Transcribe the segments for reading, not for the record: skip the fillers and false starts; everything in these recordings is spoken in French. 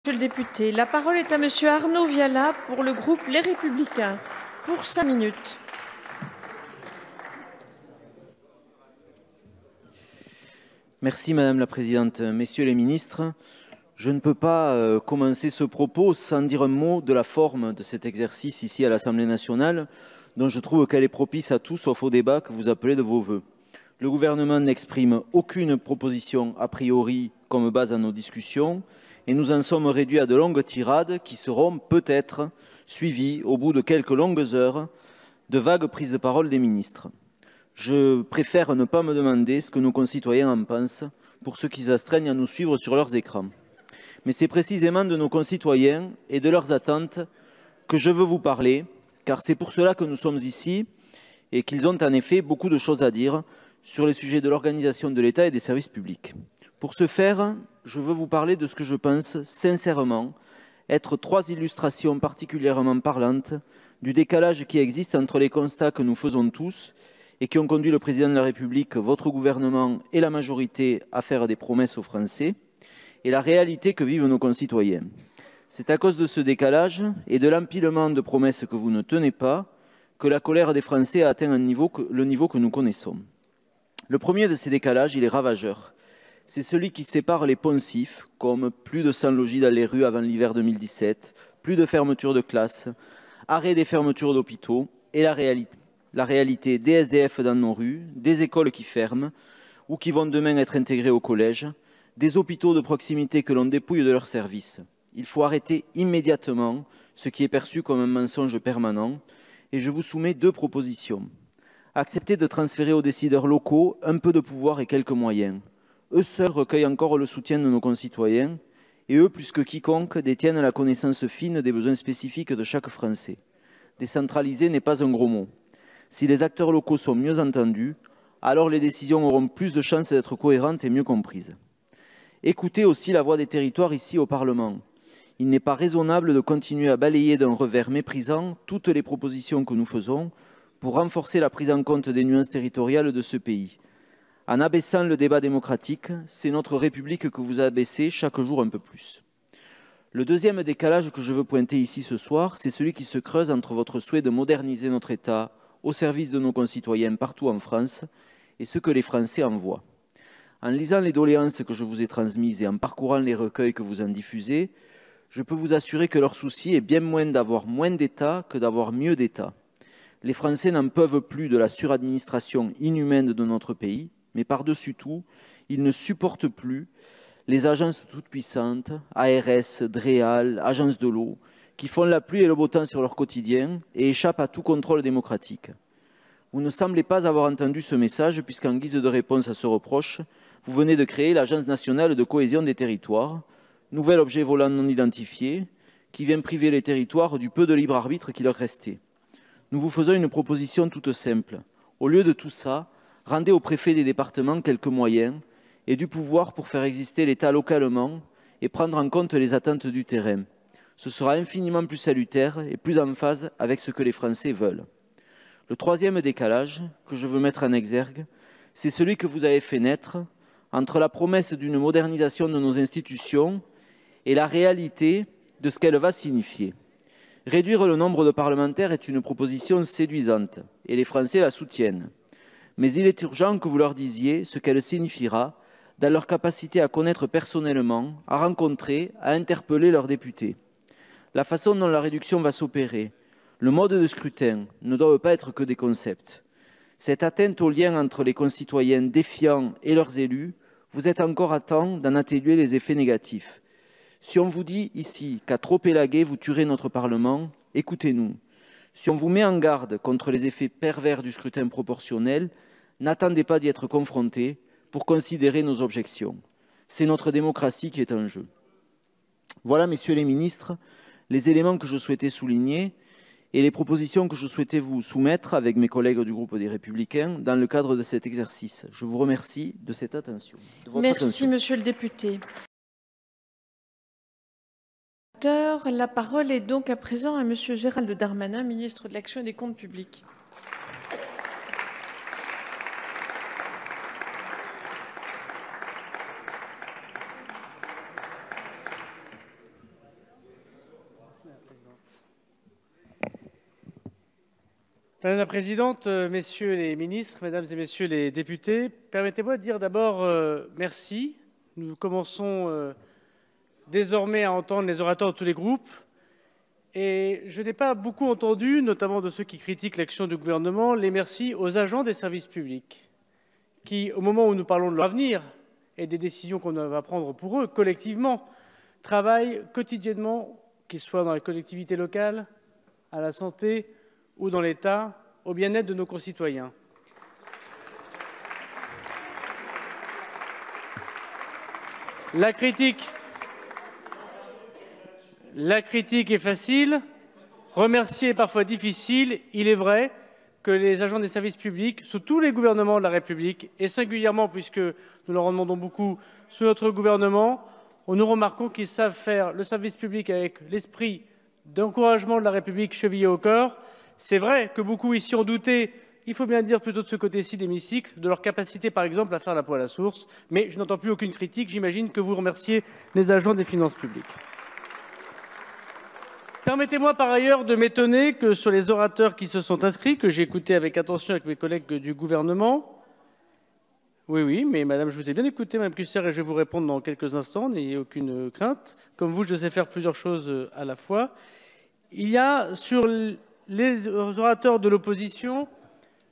Monsieur le député, la parole est à monsieur Arnaud Viala pour le groupe Les Républicains, pour 5 minutes. Merci Madame la Présidente. Messieurs les ministres, je ne peux pas commencer ce propos sans dire un mot de la forme de cet exercice ici à l'Assemblée nationale, dont je trouve qu'elle est propice à tout sauf au débat que vous appelez de vos vœux. Le gouvernement n'exprime aucune proposition a priori comme base à nos discussions et nous en sommes réduits à de longues tirades qui seront peut-être suivies au bout de quelques longues heures de vagues prises de parole des ministres. Je préfère ne pas me demander ce que nos concitoyens en pensent pour ceux qui s'astreignent à nous suivre sur leurs écrans. Mais c'est précisément de nos concitoyens et de leurs attentes que je veux vous parler, car c'est pour cela que nous sommes ici et qu'ils ont en effet beaucoup de choses à dire sur les sujets de l'organisation de l'État et des services publics. Pour ce faire, je veux vous parler de ce que je pense sincèrement être 3 illustrations particulièrement parlantes du décalage qui existe entre les constats que nous faisons tous et qui ont conduit le président de la République, votre gouvernement et la majorité à faire des promesses aux Français, et la réalité que vivent nos concitoyens. C'est à cause de ce décalage et de l'empilement de promesses que vous ne tenez pas que la colère des Français a atteint le niveau que nous connaissons. Le premier de ces décalages, il est ravageur. C'est celui qui sépare les poncifs, comme plus de 100 logis dans les rues avant l'hiver 2017, plus de fermetures de classes, arrêt des fermetures d'hôpitaux, et la réalité des SDF dans nos rues, des écoles qui ferment ou qui vont demain être intégrées au collège, des hôpitaux de proximité que l'on dépouille de leurs services. Il faut arrêter immédiatement ce qui est perçu comme un mensonge permanent et je vous soumets 2 propositions. Accepter de transférer aux décideurs locaux un peu de pouvoir et quelques moyens. Eux seuls recueillent encore le soutien de nos concitoyens et eux, plus que quiconque, détiennent la connaissance fine des besoins spécifiques de chaque Français. Décentraliser n'est pas un gros mot. Si les acteurs locaux sont mieux entendus, alors les décisions auront plus de chances d'être cohérentes et mieux comprises. Écoutez aussi la voix des territoires ici au Parlement. Il n'est pas raisonnable de continuer à balayer d'un revers méprisant toutes les propositions que nous faisons pour renforcer la prise en compte des nuances territoriales de ce pays. En abaissant le débat démocratique, c'est notre République que vous abaissez chaque jour un peu plus. Le deuxième décalage que je veux pointer ici ce soir, c'est celui qui se creuse entre votre souhait de moderniser notre État au service de nos concitoyens partout en France et ce que les Français en voient. En lisant les doléances que je vous ai transmises et en parcourant les recueils que vous en diffusez, je peux vous assurer que leur souci est bien moins d'avoir moins d'État que d'avoir mieux d'État. Les Français n'en peuvent plus de la suradministration inhumaine de notre pays, mais par-dessus tout, ils ne supportent plus les agences toutes puissantes, ARS, DREAL, agences de l'eau, qui font la pluie et le beau temps sur leur quotidien et échappent à tout contrôle démocratique. Vous ne semblez pas avoir entendu ce message puisqu'en guise de réponse à ce reproche, vous venez de créer l'Agence nationale de cohésion des territoires, nouvel objet volant non identifié, qui vient priver les territoires du peu de libre arbitre qui leur restait. Nous vous faisons une proposition toute simple. Au lieu de tout ça, rendez aux préfets des départements quelques moyens et du pouvoir pour faire exister l'État localement et prendre en compte les attentes du terrain. Ce sera infiniment plus salutaire et plus en phase avec ce que les Français veulent. Le troisième décalage que je veux mettre en exergue, c'est celui que vous avez fait naître entre la promesse d'une modernisation de nos institutions et la réalité de ce qu'elle va signifier. Réduire le nombre de parlementaires est une proposition séduisante et les Français la soutiennent. Mais il est urgent que vous leur disiez ce qu'elle signifiera dans leur capacité à connaître personnellement, à rencontrer, à interpeller leurs députés. La façon dont la réduction va s'opérer, le mode de scrutin ne doivent pas être que des concepts. Cette atteinte au lien entre les concitoyens défiants et leurs élus, vous êtes encore à temps d'en atténuer les effets négatifs. Si on vous dit ici qu'à trop élaguer, vous tuerez notre Parlement, écoutez-nous. Si on vous met en garde contre les effets pervers du scrutin proportionnel, n'attendez pas d'y être confronté pour considérer nos objections. C'est notre démocratie qui est en jeu. Voilà, messieurs les ministres, les éléments que je souhaitais souligner et les propositions que je souhaitais vous soumettre avec mes collègues du groupe des Républicains dans le cadre de cet exercice. Je vous remercie de cette attention. Merci, monsieur le député. La parole est donc à présent à monsieur Gérald Darmanin, ministre de l'Action et des Comptes publics. Madame la Présidente, Messieurs les ministres, Mesdames et Messieurs les députés, permettez-moi de dire d'abord merci. Nous commençons désormais à entendre les orateurs de tous les groupes. Et je n'ai pas beaucoup entendu, notamment de ceux qui critiquent l'action du gouvernement, les merci aux agents des services publics qui, au moment où nous parlons de leur avenir et des décisions qu'on va prendre pour eux, collectivement, travaillent quotidiennement, qu'ils soient dans les collectivités locales, à la santé ou dans l'État, au bien-être de nos concitoyens. La critique est facile, remercier est parfois difficile. Il est vrai que les agents des services publics, sous tous les gouvernements de la République, et singulièrement, puisque nous leur en demandons beaucoup, sous notre gouvernement, nous remarquons qu'ils savent faire le service public avec l'esprit d'encouragement de la République chevillé au corps. C'est vrai que beaucoup ici ont douté, il faut bien dire plutôt de ce côté-ci d'hémicycle, de leur capacité par exemple à faire l'impôt à la source, mais je n'entends plus aucune critique, j'imagine que vous remerciez les agents des finances publiques. Permettez-moi par ailleurs de m'étonner que sur les orateurs qui se sont inscrits, que j'ai écoutés avec attention avec mes collègues du gouvernement, oui, mais madame, je vous ai bien écouté, madame Cusser, et je vais vous répondre dans quelques instants, n'ayez aucune crainte. Comme vous, je sais faire plusieurs choses à la fois. Il y a sur les orateurs de l'opposition,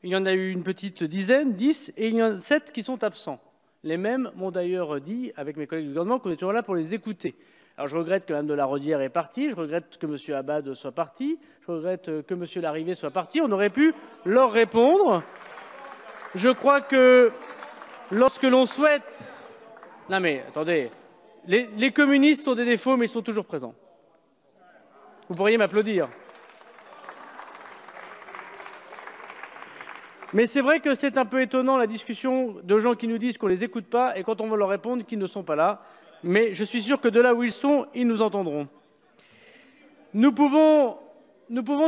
il y en a eu une petite dizaine, 10, et il y en a 7 qui sont absents. Les mêmes m'ont d'ailleurs dit, avec mes collègues du gouvernement, qu'on est toujours là pour les écouter. Alors je regrette que Mme de la Rodière est partie, je regrette que M. Abad soit parti, je regrette que M. Larrivé soit parti. On aurait pu leur répondre. Je crois que lorsque l'on souhaite... Non mais attendez, les communistes ont des défauts mais ils sont toujours présents. Vous pourriez m'applaudir. Mais c'est vrai que c'est un peu étonnant la discussion de gens qui nous disent qu'on ne les écoute pas et quand on va leur répondre qu'ils ne sont pas là. Mais je suis sûr que de là où ils sont, ils nous entendront. Nous pouvons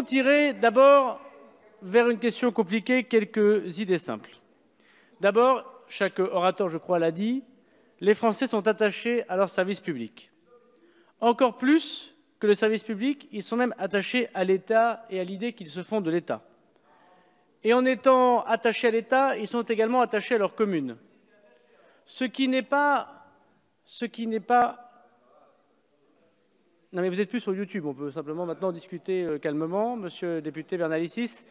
tirer d'abord vers une question compliquée quelques idées simples. D'abord, chaque orateur, je crois, l'a dit, les Français sont attachés à leur service public. Encore plus que le service public, ils sont même attachés à l'État et à l'idée qu'ils se font de l'État. Et en étant attachés à l'État, ils sont également attachés à leur commune. Ce qui n'est pas... Non mais vous n'êtes plus sur YouTube, on peut simplement maintenant discuter calmement. Monsieur le député Bernalicis,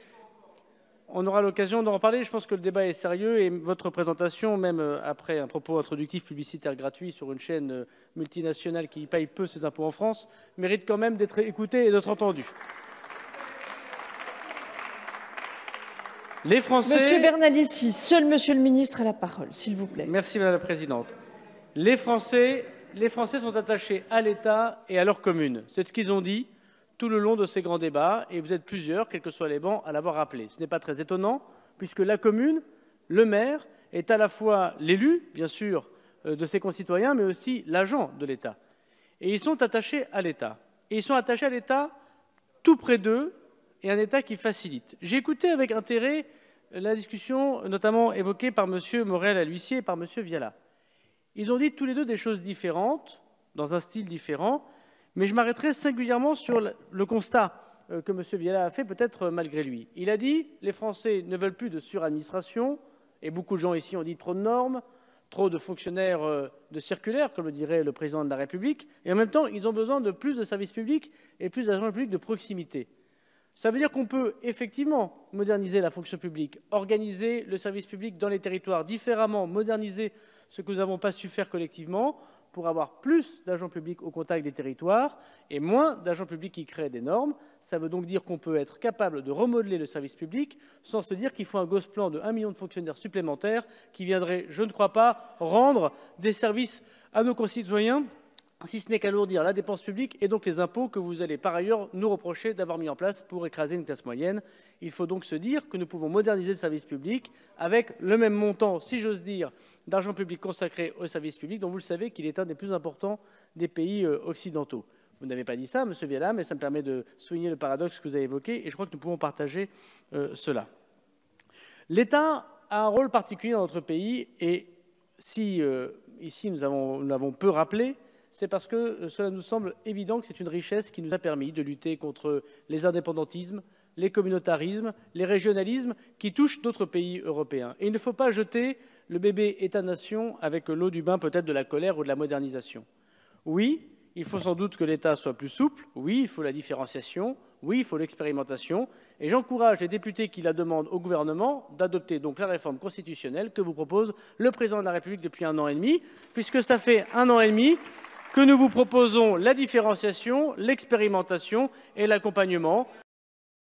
on aura l'occasion d'en reparler. Je pense que le débat est sérieux et votre présentation, même après un propos introductif publicitaire gratuit sur une chaîne multinationale qui paye peu ses impôts en France, mérite quand même d'être écoutée et d'être entendue. Les Français... Monsieur Bernalicis, seul Monsieur le ministre a la parole, s'il vous plaît. Merci Madame la Présidente. Les Français sont attachés à l'État et à leurs communes. C'est ce qu'ils ont dit tout le long de ces grands débats, et vous êtes plusieurs, quels que soient les bancs, à l'avoir rappelé. Ce n'est pas très étonnant, puisque la commune, le maire, est à la fois l'élu, bien sûr, de ses concitoyens, mais aussi l'agent de l'État. Et ils sont attachés à l'État. Et ils sont attachés à l'État tout près d'eux, et un État qui facilite. J'ai écouté avec intérêt la discussion, notamment évoquée par M. Morel-a-l'Huissier et par M. Viala. Ils ont dit tous les deux des choses différentes, dans un style différent, mais je m'arrêterai singulièrement sur le constat que M. Viala a fait, peut-être malgré lui. Il a dit « les Français ne veulent plus de suradministration », et beaucoup de gens ici ont dit trop de normes, trop de fonctionnaires de circulaires, comme le dirait le président de la République, et en même temps, ils ont besoin de plus de services publics et plus d'agents publics de proximité. Ça veut dire qu'on peut effectivement moderniser la fonction publique, organiser le service public dans les territoires différemment, moderniser ce que nous n'avons pas su faire collectivement pour avoir plus d'agents publics au contact des territoires et moins d'agents publics qui créent des normes. Ça veut donc dire qu'on peut être capable de remodeler le service public sans se dire qu'il faut un gosse-plan de 1 million de fonctionnaires supplémentaires qui viendraient, je ne crois pas, rendre des services à nos concitoyens, si ce n'est qu'alourdir la dépense publique et donc les impôts que vous allez par ailleurs nous reprocher d'avoir mis en place pour écraser une classe moyenne. Il faut donc se dire que nous pouvons moderniser le service public avec le même montant, si j'ose dire, d'argent public consacré au service public, dont vous le savez qu'il est un des plus importants des pays occidentaux. Vous n'avez pas dit ça, M. Viala, mais ça me permet de souligner le paradoxe que vous avez évoqué et je crois que nous pouvons partager cela. L'État a un rôle particulier dans notre pays et si ici nous l'avons peu rappelé, c'est parce que cela nous semble évident que c'est une richesse qui nous a permis de lutter contre les indépendantismes, les communautarismes, les régionalismes qui touchent d'autres pays européens. Et il ne faut pas jeter le bébé État-nation avec l'eau du bain peut-être de la colère ou de la modernisation. Oui, il faut sans doute que l'État soit plus souple. Oui, il faut la différenciation. Oui, il faut l'expérimentation. Et j'encourage les députés qui la demandent au gouvernement d'adopter donc la réforme constitutionnelle que vous propose le président de la République depuis 1 an et demi, puisque ça fait 1 an et demi que nous vous proposons la différenciation, l'expérimentation et l'accompagnement.